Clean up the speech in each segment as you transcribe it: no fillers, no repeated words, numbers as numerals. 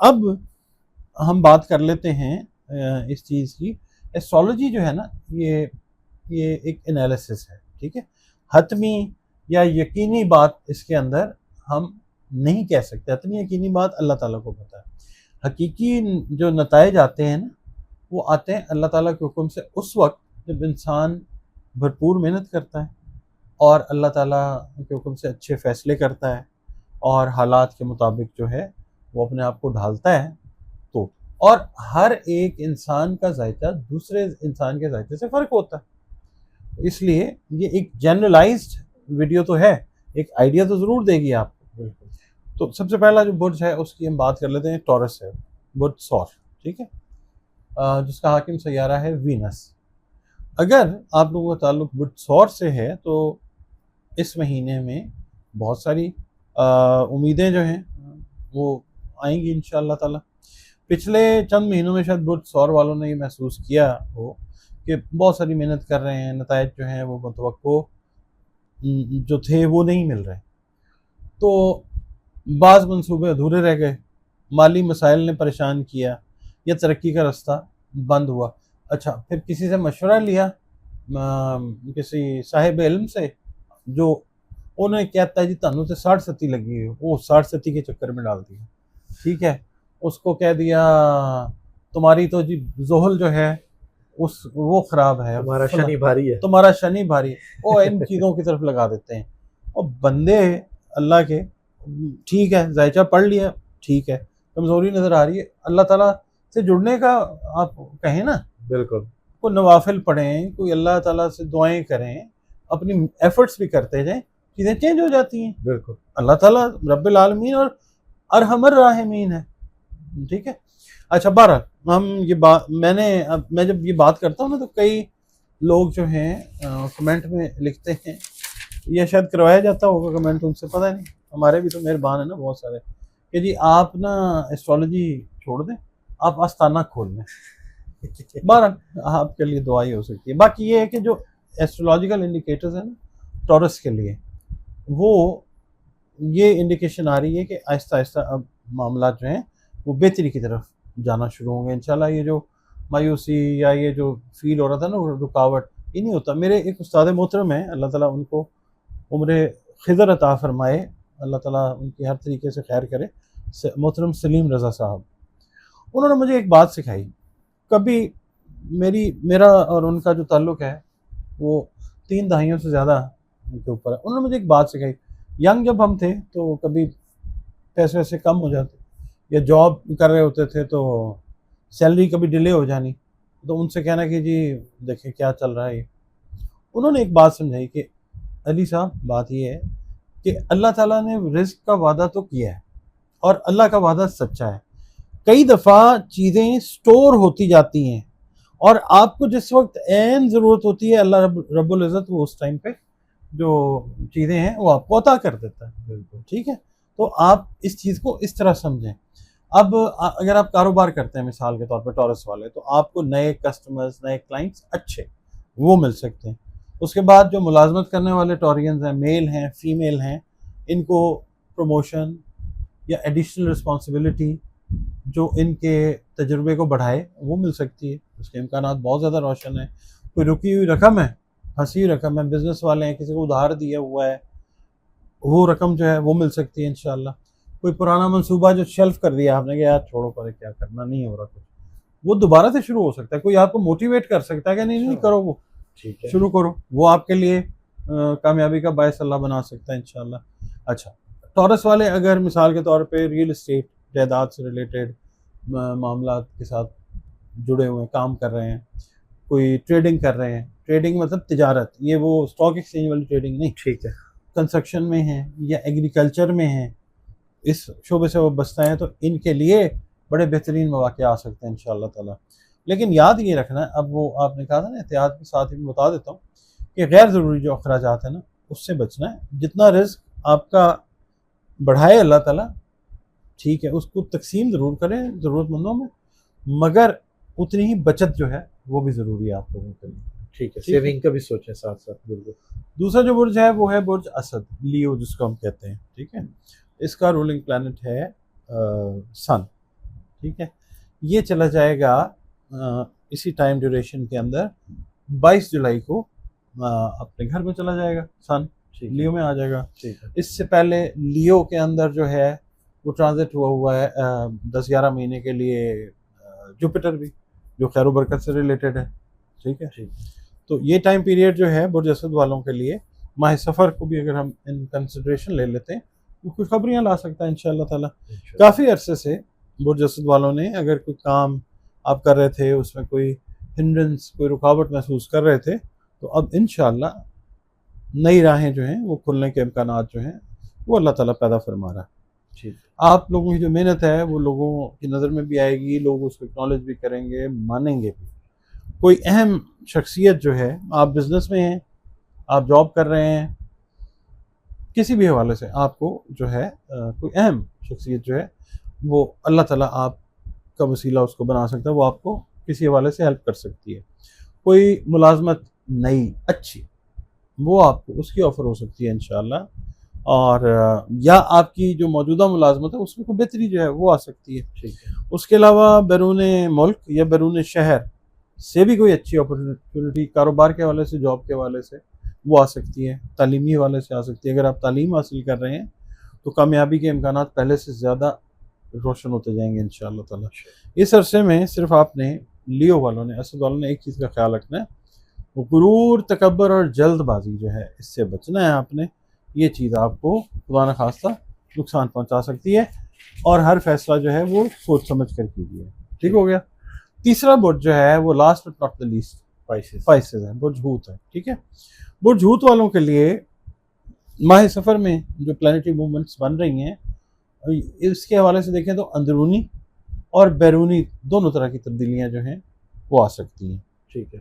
اب ہم بات کر لیتے ہیں اس چیز کی. ایسٹرالوجی جو ہے نا یہ ایک انالیسس ہے, ٹھیک ہے. حتمی یا یقینی بات اس کے اندر ہم نہیں کہہ سکتے, حتمی یقینی بات اللہ تعالیٰ کو پتہ ہے. حقیقی جو نتائج آتے ہیں نا وہ آتے ہیں اللہ تعالیٰ کے حکم سے اس وقت جب انسان بھرپور محنت کرتا ہے اور اللہ تعالیٰ کے حکم سے اچھے فیصلے کرتا ہے اور حالات کے مطابق جو ہے وہ اپنے آپ کو ڈھالتا ہے. تو اور ہر ایک انسان کا ذائقہ دوسرے انسان کے ذائقے سے فرق ہوتا ہے, اس لیے یہ ایک جنرلائزڈ ویڈیو تو ہے, ایک آئیڈیا تو ضرور دے گی آپ کو. تو سب سے پہلا جو برج ہے اس کی ہم بات کر لیتے ہیں, ٹورس ہے, برج سور, ٹھیک ہے, جس کا حاکم سیارہ ہے وینس. اگر آپ لوگوں کا تعلق برج سور سے ہے تو اس مہینے میں بہت ساری امیدیں جو ہیں وہ آئیں گی انشاءاللہ تعالی. پچھلے چند مہینوں میں شاید برج سور والوں نے یہ محسوس کیا ہو کہ بہت ساری محنت کر رہے ہیں, نتائج جو ہیں وہ متوقع جو تھے وہ نہیں مل رہے, تو بعض منصوبے ادھورے رہ گئے, مالی مسائل نے پریشان کیا یا ترقی کا رستہ بند ہوا. اچھا, پھر کسی سے مشورہ لیا, کسی صاحب علم سے, جو انہیں کہتا ہے جی تانوں سے 60-70 لگی ہے, وہ 60-70 کے چکر میں ڈال دیا, ٹھیک ہے. اس کو کہہ دیا تمہاری تو جی زحل جو ہے وہ خراب ہے, تمہارا شنی بھاری ہے, تمہارا شنی بھاری, وہ ان چیزوں کی طرف لگا دیتے ہیں. اور بندے اللہ کے, ٹھیک ہے ذائچہ پڑھ لیا, ٹھیک ہے, کمزوری نظر آ رہی ہے, اللہ تعالیٰ سے جڑنے کا آپ کہیں نا, بالکل, کوئی نوافل پڑھیں, کوئی اللہ تعالیٰ سے دعائیں کریں, اپنی ایفرٹس بھی کرتے جائیں, چیزیں چینج ہو جاتی ہیں. بالکل, اللہ تعالیٰ رب العالمین اور ارحم الراحمین ہے, ٹھیک ہے. اچھا, بہرحال ہم یہ بات میں جب یہ بات کرتا ہوں نا تو کئی لوگ جو ہیں کمنٹ میں لکھتے ہیں, یہ شاید کروایا جاتا ہوگا کمنٹ ان سے, پتہ نہیں, ہمارے بھی تو مہربان ہیں نا بہت سارے, کہ جی آپ نا ایسٹرالوجی چھوڑ دیں, آپ آستانہ کھول لیں. بہرحال آپ کے لیے دعا ہی ہو سکتی ہے. باقی یہ ہے کہ جو ایسٹرولوجیکل انڈیکیٹرز ہیں نا ٹورس کے لیے, وہ یہ انڈیکیشن آ رہی ہے کہ آہستہ آہستہ اب معاملات جو ہیں وہ بہتری کی طرف جانا شروع ہوں گے انشاءاللہ. یہ جو مایوسی یا یہ جو فیل ہو رہا تھا نا رکاوٹ, یہ نہیں ہوتا. میرے ایک استاد محترم ہیں, اللہ تعالیٰ ان کو عمر خضر عطا فرمائے, اللہ تعالیٰ ان کی ہر طریقے سے خیر کرے, محترم سلیم رضا صاحب, انہوں نے مجھے ایک بات سکھائی. کبھی میرا اور ان کا جو تعلق ہے وہ 3 دہائیوں سے زیادہ کے اوپر ہے. انہوں نے مجھے ایک بات سکھائی. ینگ جب ہم تھے تو کبھی پیسے ویسے کم ہو جاتے, یا جاب کر رہے ہوتے تھے تو سیلری کبھی ڈیلے ہو جانی, تو ان سے کہنا کہ جی دیکھیں کیا چل رہا ہے یہ. انہوں نے ایک بات سمجھائی کہ علی صاحب بات یہ ہے کہ اللہ تعالیٰ نے رزق کا وعدہ تو کیا ہے اور اللہ کا وعدہ سچا ہے. کئی دفعہ چیزیں سٹور ہوتی جاتی ہیں اور آپ کو جس وقت عین ضرورت ہوتی ہے اللہ رب العزت وہ اس ٹائم پہ جو چیزیں ہیں وہ آپ کو عطا کر دیتا ہے. بالکل ٹھیک ہے, تو آپ اس چیز کو اس طرح سمجھیں. اب اگر آپ کاروبار کرتے ہیں مثال کے طور پہ ٹورس والے, تو آپ کو نئے کسٹمرز, نئے کلائنٹس اچھے وہ مل سکتے ہیں. اس کے بعد جو ملازمت کرنے والے ٹورینز ہیں, میل ہیں فیمیل ہیں, ان کو پروموشن یا ایڈیشنل رسپانسبلٹی جو ان کے تجربے کو بڑھائے وہ مل سکتی ہے. اس کے امکانات بہت زیادہ روشن ہیں. کوئی رکی ہوئی رقم ہے, پھنسی ہوئی رقم ہے, بزنس والے ہیں, کسی کو ادھار دیا ہوا ہے, وہ رقم جو ہے وہ مل سکتی ہے انشاءاللہ. کوئی پرانا منصوبہ جو شیلف کر دیا آپ نے کہ یار چھوڑو پر کیا کرنا, نہیں ہو رہا کچھ, وہ دوبارہ سے شروع ہو سکتا ہے. کوئی آپ کو موٹیویٹ کر سکتا ہے کہ نہیں کرو, وہ ٹھیک ہے, شروع کرو, وہ آپ کے لیے کامیابی کا باعث اللہ بنا سکتا ہے انشاءاللہ. اچھا, ٹورس والے اگر مثال کے طور پہ ریئل اسٹیٹ, جائیداد سے ریلیٹڈ معاملات کے ساتھ جڑے ہوئے ہیں, کام کر رہے ہیں, کوئی ٹریڈنگ کر رہے ہیں, ٹریڈنگ مطلب تجارت, یہ وہ اسٹاک ایکسچینج والی ٹریڈنگ نہیں, ٹھیک ہے, کنسٹرکشن میں ہیں یا ایگریکلچر میں ہیں, اس شعبے سے وہ بستا ہیں, تو ان کے لیے بڑے بہترین مواقع آ سکتے ہیں انشاءاللہ تعالیٰ. لیکن یاد یہ رکھنا ہے, اب وہ آپ نے کہا تھا نا احتیاط کے ساتھ ہی بتا دیتا ہوں کہ غیر ضروری جو اخراجات ہیں نا اس سے بچنا ہے. جتنا رزق آپ کا بڑھائے اللہ تعالیٰ, ٹھیک ہے, اس کو تقسیم ضرور کریں ضرورت مندوں میں, مگر اتنی ہی بچت جو ہے وہ بھی ضروری ہے آپ لوگوں کے لیے. ٹھیک ہے, سیونگ کا بھی سوچیں ساتھ ساتھ. بالکل. دوسرا جو برج ہے وہ ہے برج اسد, لیو جس کو ہم کہتے ہیں, ٹھیک ہے. اس کا رولنگ پلانٹ ہے سن. ٹھیک ہے. یہ چلا جائے گا اسی ٹائم ڈیوریشن کے اندر 22 جولائی کو اپنے گھر میں چلا جائے گا. سن لیو میں آ جائے گا. اس سے پہلے لیو کے اندر جو ہے وہ ٹرانزٹ ہوا ہے 10-11 مہینے کے لیے جوپیٹر بھی، جو خیر و برکت سے ریلیٹڈ ہے. ٹھیک ہے. تو یہ ٹائم پیریڈ جو ہے برج اسد والوں کے لیے ماہ سفر کو بھی اگر ہم ان کنسیڈریشن لے لیتے ہیں تو خوشخبریاں لا سکتا ہے انشاءاللہ تعالی. کافی عرصے سے برج اسد والوں نے اگر کوئی کام آپ کر رہے تھے اس میں کوئی ہنڈرنس، کوئی رکاوٹ محسوس کر رہے تھے، تو اب انشاءاللہ نئی راہیں جو ہیں وہ کھلنے کے امکانات جو ہیں وہ اللہ تعالیٰ پیدا فرما رہا ہے. آپ لوگوں کی جو محنت ہے وہ لوگوں کی نظر میں بھی آئے گی، لوگ اس کو اکنالج بھی کریں گے، مانیں گے بھی. کوئی اہم شخصیت جو ہے، آپ بزنس میں ہیں، آپ جاب کر رہے ہیں، کسی بھی حوالے سے آپ کو جو ہے کوئی اہم شخصیت جو ہے وہ اللہ تعالیٰ آپ کا وسیلہ اس کو بنا سکتا ہے، وہ آپ کو کسی حوالے سے ہیلپ کر سکتی ہے. کوئی ملازمت نئی اچھی وہ آپ کو اس کی آفر ہو سکتی ہے انشاءاللہ، اور یا آپ کی جو موجودہ ملازمت ہے اس میں کوئی بہتری جو ہے وہ آ سکتی ہے. اس کے علاوہ بیرون ملک یا بیرون شہر سے بھی کوئی اچھی اپرچونیٹی کاروبار کے حوالے سے، جاب کے حوالے سے وہ آ سکتی ہے، تعلیمی حوالے سے آ سکتی ہے. اگر آپ تعلیم حاصل کر رہے ہیں تو کامیابی کے امکانات پہلے سے زیادہ روشن ہوتے جائیں گے انشاءاللہ تعالیٰ. اس عرصے میں صرف آپ نے لیو والوں نے، اسد والوں نے ایک چیز کا خیال رکھنا ہے، وہ غرور، تکبر اور جلد بازی جو ہے اس سے بچنا ہے آپ نے. یہ چیز آپ کو خدا نخواستہ نقصان پہنچا سکتی ہے، اور ہر فیصلہ جو ہے وہ سوچ سمجھ کر کیجیے. ٹھیک ہو گیا. تیسرا برج جو ہے وہ last but not the least pieces ہے، برج ہوت ہے. ٹھیک ہے. برج ہوت والوں کے لیے ماہ سفر میں جو پلانیٹری موومنٹس بن رہی ہیں اس کے حوالے سے دیکھیں تو اندرونی اور بیرونی دونوں طرح کی تبدیلیاں جو ہیں وہ آ سکتی ہیں. ٹھیک ہے.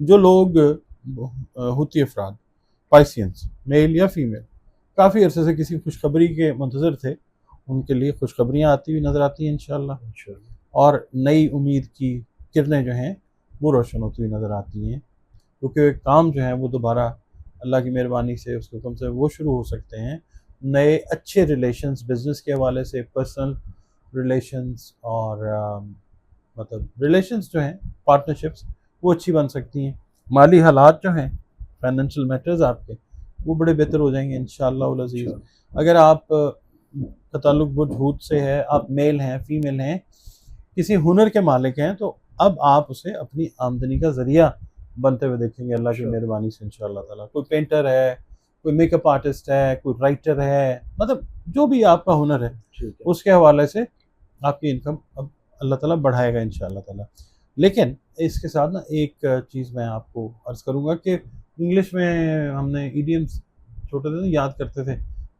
جو لوگ ہوتی افراد، پائسینس، میل یا فیمیل، کافی عرصے سے کسی خوشخبری کے منتظر تھے، ان کے لیے خوشخبریاں آتی ہوئی نظر آتی ہیں انشاءاللہ، اور نئی امید کی کرنیں جو ہیں وہ روشن ہوتی ہوئی نظر آتی ہیں، کیونکہ کام جو ہیں وہ دوبارہ اللہ کی مہربانی سے، اس کے حکم سے وہ شروع ہو سکتے ہیں. نئے اچھے ریلیشنز بزنس کے حوالے سے، پرسنل ریلیشنز اور مطلب ریلیشنز جو ہیں، پارٹنرشپس وہ اچھی بن سکتی ہیں. مالی حالات جو ہیں، فائنینشیل میٹرز آپ کے وہ بڑے بہتر ہو جائیں گے انشاءاللہ العزیز. اگر آپ کا تعلق برج ہوت سے ہے، آپ میل ہیں، فیمیل ہیں، کسی ہنر کے مالک ہیں، تو اب آپ اسے اپنی آمدنی کا ذریعہ بنتے ہوئے دیکھیں گے اللہ کی مہربانی سے انشاءاللہ تعالیٰ. کوئی پینٹر ہے، کوئی میک اپ آرٹسٹ ہے، کوئی رائٹر ہے، مطلب جو بھی آپ کا ہنر ہے اس کے حوالے سے آپ کی انکم اب اللہ تعالیٰ بڑھائے گا انشاءاللہ تعالیٰ. لیکن اس کے ساتھ نا ایک چیز میں آپ کو عرض کروں گا کہ انگلش میں ہم نے ایڈیمس چھوٹے تھے یاد کرتے تھے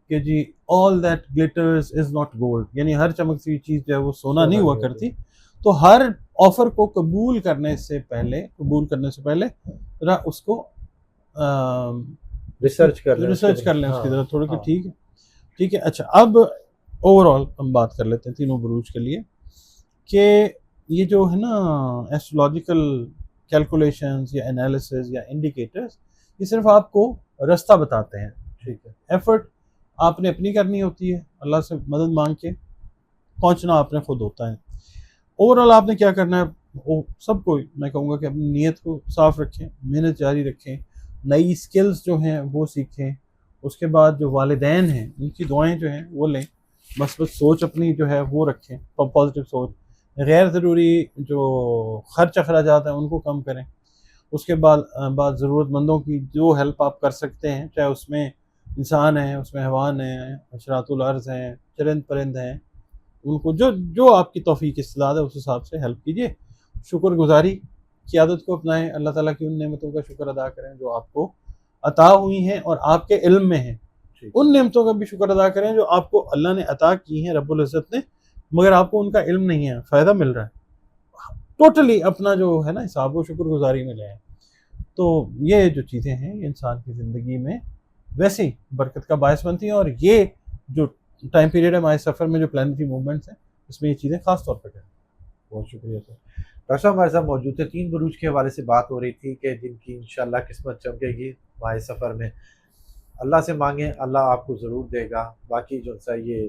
کہ جی all that glitters is not gold، یعنی ہر چمکتی چیز جو ہے وہ سونا نہیں ہوا کرتی. تو ہر آفر کو قبول کرنے سے پہلے ذرا اس کو ریسرچ کر لیں اس کی طرف تھوڑی کہ ٹھیک ہے. اچھا، اب اوور آل ہم بات کر لیتے ہیں تینوں بروج کے لیے کہ یہ جو ہے نا ایسٹرولوجیکل کیلکولیشنز یا انالیسز یا انڈیکیٹرز، یہ صرف آپ کو رستہ بتاتے ہیں. ٹھیک ہے. ایفرٹ آپ نے اپنی کرنی ہوتی ہے، اللہ سے مدد مانگ کے پہنچنا آپ نے خود ہوتا ہے. اوور آل آپ نے کیا کرنا ہے، سب کو میں کہوں گا کہ اپنی نیت کو صاف رکھیں، محنت جاری رکھیں، نئی سکلز جو ہیں وہ سیکھیں. اس کے بعد جو والدین ہیں ان کی دعائیں جو ہیں وہ لیں، مثبت سوچ اپنی جو ہے وہ رکھیں، پازیٹیو سوچ. غیر ضروری جو خرچ اخراجات ہیں ان کو کم کریں. اس کے بعد ضرورت مندوں کی جو ہیلپ آپ کر سکتے ہیں، چاہے اس میں انسان ہیں، اس میں حیوان ہیں، حشرات الارض ہیں، چرند پرند ہیں، ان کو جو آپ کی توفیق استطاعت ہے اس حساب سے ہیلپ کیجیے. شکر گزاری کی عادت کو اپنائیں، اللہ تعالیٰ کی ان نعمتوں کا شکر ادا کریں جو آپ کو عطا ہوئی ہیں اور آپ کے علم میں ہیں. ان نعمتوں کا بھی شکر ادا کریں جو آپ کو اللہ نے عطا کی ہیں، رب العزت نے، مگر آپ کو ان کا علم نہیں ہے، فائدہ مل رہا ہے. ٹوٹلی اپنا جو ہے نا حساب و شکر گزاری میں لیں. تو یہ جو چیزیں ہیں یہ انسان کی زندگی میں ویسے ہی برکت کا باعث بنتی ہیں، اور یہ جو ٹائم پیریڈ ہے ہمارے سفر میں جو پلانیٹری موومنٹس ہیں اس میں یہ چیزیں خاص طور پہ کریں. بہت شکریہ سر. ڈاکٹر صاحب ہمارے ساتھ موجود تھے. 3 بروج کے حوالے سے بات ہو رہی تھی کہ جن کی انشاءاللہ قسمت چمکے گی ماہ سفر میں. اللہ سے مانگیں، اللہ آپ کو ضرور دے گا. باقی جو سا یہ